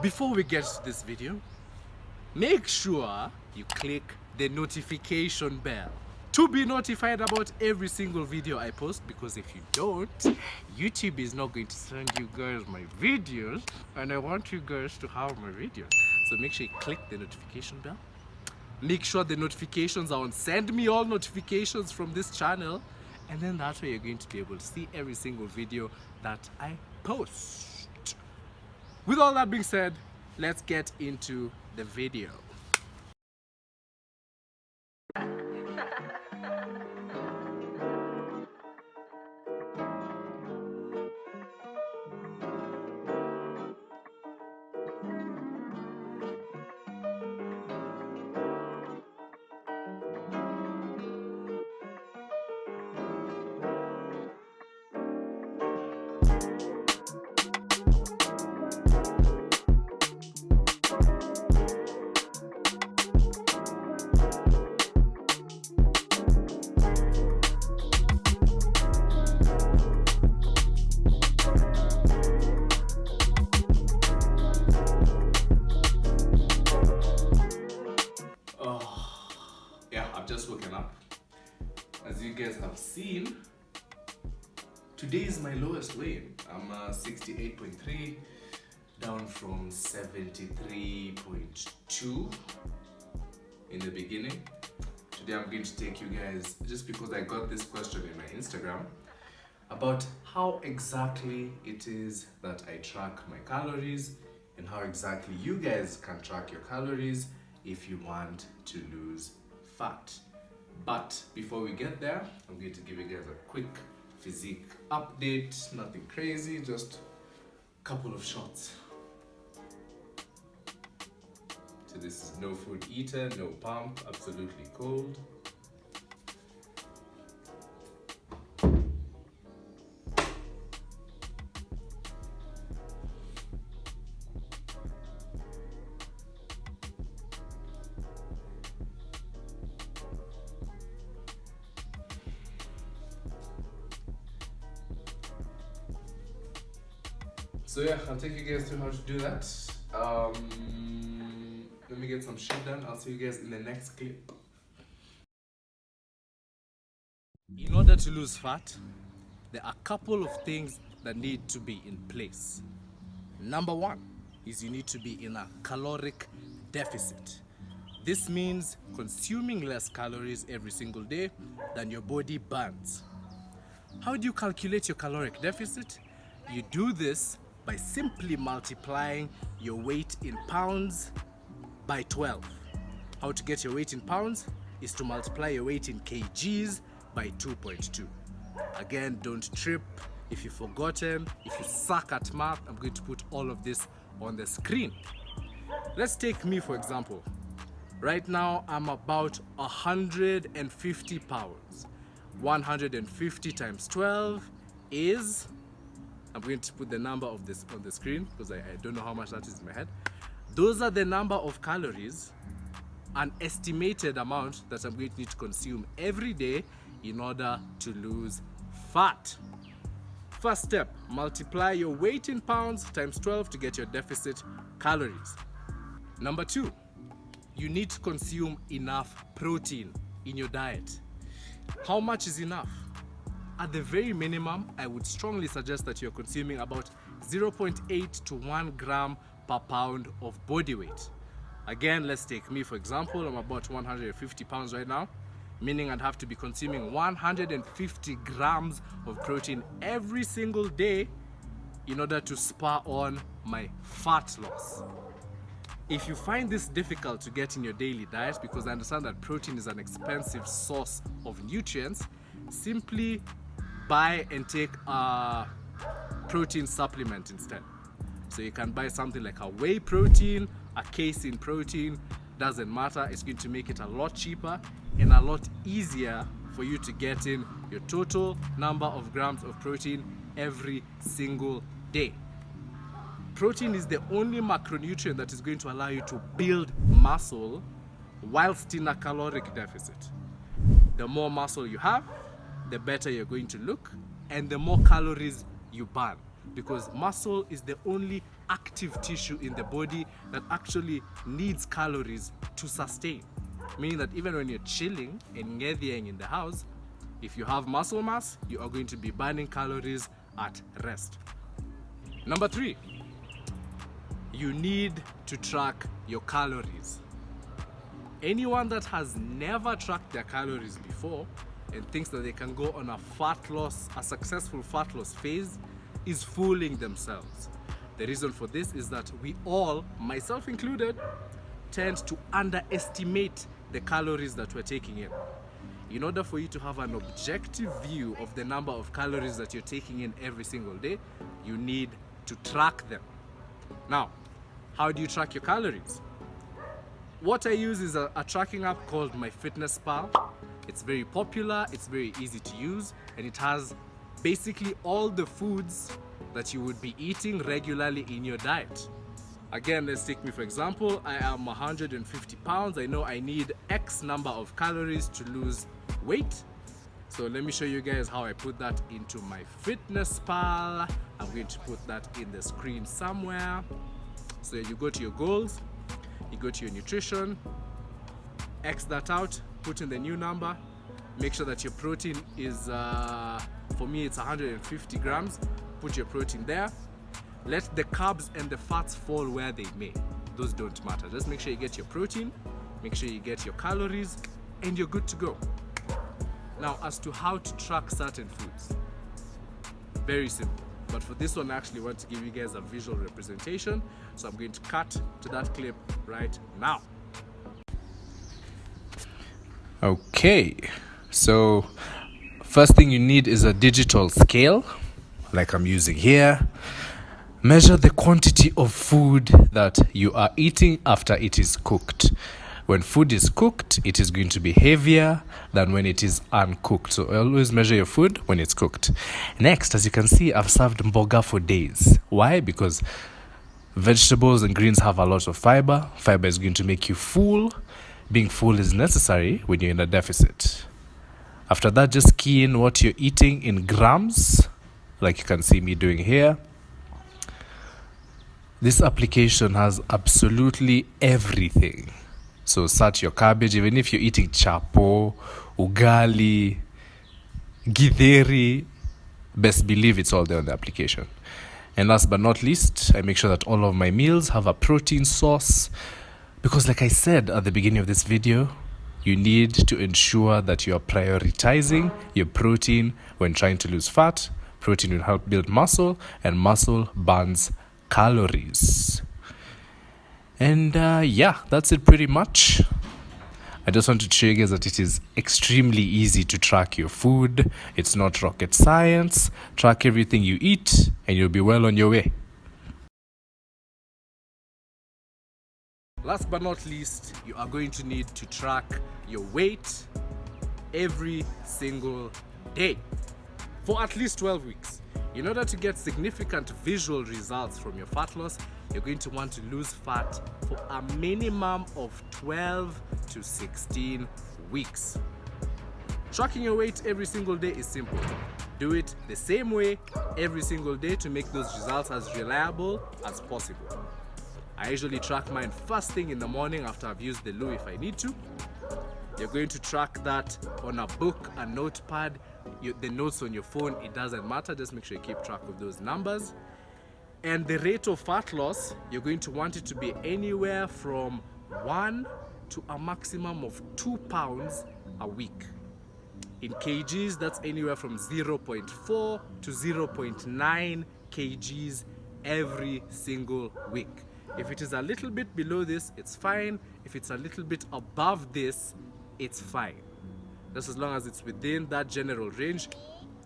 Before we get to this video, make sure you click the notification bell to be notified about every single video I post, because if you don't, YouTube is not going to send you guys my videos, and I want you guys to have my videos. So make sure you click the notification bell. Make sure the notifications are on. Send me all notifications from this channel, and then that way you're going to be able to see every single video that I post. With all that being said, let's get into the video. I've just woken up. As you guys have seen, today is my lowest weight. I'm 68.3, down from 73.2 in the beginning. Today I'm going to take you guys, just because I got this question in my Instagram, about how exactly it is that I track my calories and how exactly you guys can track your calories if you want to lose fat. But before we get there, I'm going to give you guys a quick physique update. Nothing crazy, just a couple of shots. So this is no food eater, no pump, absolutely cold. So yeah, I'll take you guys through how to do that. Let me get some shit done. I'll see you guys in the next clip. In order to lose fat, there are a couple of things that need to be in place. Number one is you need to be in a caloric deficit. This means consuming less calories every single day than your body burns. How do you calculate your caloric deficit? You do this by simply multiplying your weight in pounds by 12. How to get your weight in pounds is to multiply your weight in kgs by 2.2. Again, don't trip. If you've forgotten, if you suck at math, I'm going to put all of this on the screen. Let's take me for example. Right now, I'm about 150 pounds. 150 times 12 is, I'm going to put the number of this on the screen because I don't know how much that is in my head. Those are the number of calories, an estimated amount that I'm going to need to consume every day in order to lose fat. First step, multiply your weight in pounds times 12 to get your deficit calories. Number two, you need to consume enough protein in your diet. How much is enough? At the very minimum, I would strongly suggest that you're consuming about 0.8 to 1 gram per pound of body weight. Again, let's take me for example. I'm about 150 pounds right now, meaning I'd have to be consuming 150 grams of protein every single day in order to spur on my fat loss. If you find this difficult to get in your daily diet, because I understand that protein is an expensive source of nutrients, simply buy and take a protein supplement instead. So you can buy something like a whey protein, a casein protein, doesn't matter. It's going to make it a lot cheaper and a lot easier for you to get in your total number of grams of protein every single day. Protein is the only macronutrient that is going to allow you to build muscle whilst in a caloric deficit. The more muscle you have, the better you're going to look and the more calories you burn, because muscle is the only active tissue in the body that actually needs calories to sustain. Meaning that even when you're chilling and ngedhying in the house, if you have muscle mass, you are going to be burning calories at rest. Number 3, you need to track your calories. Anyone that has never tracked their calories before and thinks that they can go on a successful fat loss phase is fooling themselves. The reason for this is that we all, myself included, tend to underestimate the calories that we're taking in. In order for you to have an objective view of the number of calories that you're taking in every single day, you need to track them. Now, how do you track your calories? What I use is a tracking app called MyFitnessPal. It's very popular, it's very easy to use, and it has basically all the foods that you would be eating regularly in your diet. Again, let's take me for example. I am 150 pounds. I know I need X number of calories to lose weight. So let me show you guys how I put that into MyFitnessPal. I'm going to put that in the screen somewhere. So you go to your goals, you go to your nutrition, X that out, put in the new number, make sure that your protein is, for me it's 150 grams, put your protein there. Let the carbs and the fats fall where they may. Those don't matter. Just make sure you get your protein, make sure you get your calories, and you're good to go. Now, as to how to track certain foods, very simple. But for this one, I actually want to give you guys a visual representation. So I'm going to cut to that clip right now. Okay, so first thing you need is a digital scale, like I'm using here. Measure the quantity of food that you are eating after it is cooked. When food is cooked, it is going to be heavier than when it is uncooked. So always measure your food when it's cooked. Next, as you can see, I've served mboga for days. Why? Because vegetables and greens have a lot of fiber. Fiber is going to make you full. Being full is necessary when you're in a deficit. After that, just key in what you're eating in grams, like you can see me doing here. This application has absolutely everything. So search your cabbage, even if you're eating chapo, ugali, githeri, best believe it's all there on the application. And last but not least, I make sure that all of my meals have a protein source, because like I said at the beginning of this video, you need to ensure that you are prioritizing your protein when trying to lose fat. Protein will help build muscle, and muscle burns calories. And yeah, that's it pretty much. I just want to show you guys that it is extremely easy to track your food. It's not rocket science. Track everything you eat and you'll be well on your way. Last but not least, you are going to need to track your weight every single day for at least 12 weeks. In order to get significant visual results from your fat loss, you're going to want to lose fat for a minimum of 12 to 16 weeks. Tracking your weight every single day is simple. Do it the same way every single day to make those results as reliable as possible. I usually track mine first thing in the morning after I've used the loo if I need to. You're going to track that on a book, a notepad, the notes on your phone, it doesn't matter. Just make sure you keep track of those numbers. And the rate of fat loss, you're going to want it to be anywhere from 1 to a maximum of 2 pounds a week. In kgs, that's anywhere from 0.4 to 0.9 kgs every single week. If it is a little bit below this, it's fine. If it's a little bit above this, it's fine. Just as long as it's within that general range,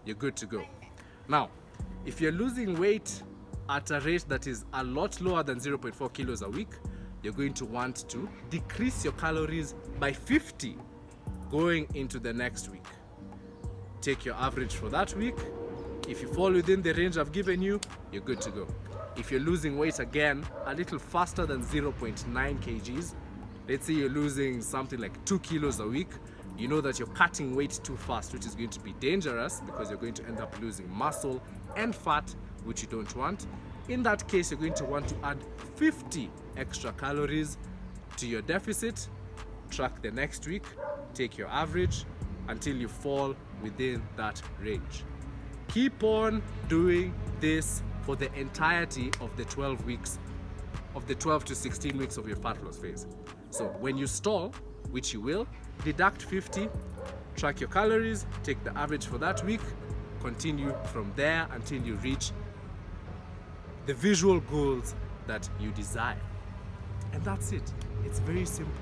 you're good to go. Now, if you're losing weight at a rate that is a lot lower than 0.4 kilos a week, you're going to want to decrease your calories by 50 going into the next week. Take your average for that week. If you fall within the range I've given you, you're good to go. If you're losing weight again a little faster than 0.9 kgs, let's say you're losing something like 2 kilos a week, you know that you're cutting weight too fast, which is going to be dangerous because you're going to end up losing muscle and fat, which you don't want. In that case, you're going to want to add 50 extra calories to your deficit. Track the next week, take your average until you fall within that range. Keep on doing this for the entirety of the 12 weeks, of the 12 to 16 weeks of your fat loss phase. So when you stall, which you will, deduct 50, track your calories, take the average for that week, continue from there until you reach the visual goals that you desire. And that's it. It's very simple.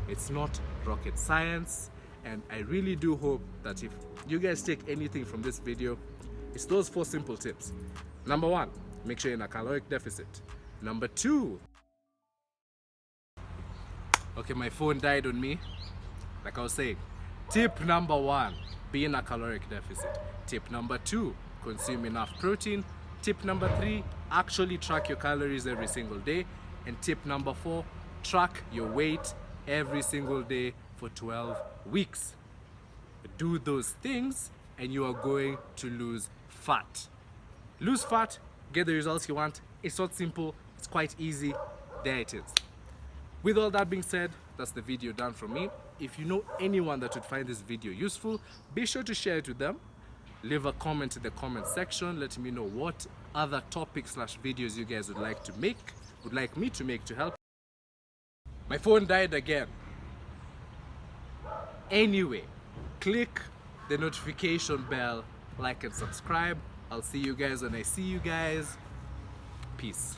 It's not rocket science. And I really do hope that if you guys take anything from this video, it's those 4 simple tips. Number 1, make sure you're in a caloric deficit. Number 2, okay, my phone died on me. Like I was saying, tip number 1, be in a caloric deficit. Tip number 2, consume enough protein. Tip number 3, actually track your calories every single day. And tip number 4, track your weight every single day for 12 weeks. Do those things and you are going to lose fat. Lose fat, get the results you want. It's not simple, it's quite easy. There it is. With all that being said, that's the video done from me. If you know anyone that would find this video useful, be sure to share it with them. Leave a comment in the comment section. Let me know what other topics / videos you guys would like me to make to help. My phone died again. Anyway, click the notification bell, like and subscribe. I'll see you guys when I see you guys. Peace.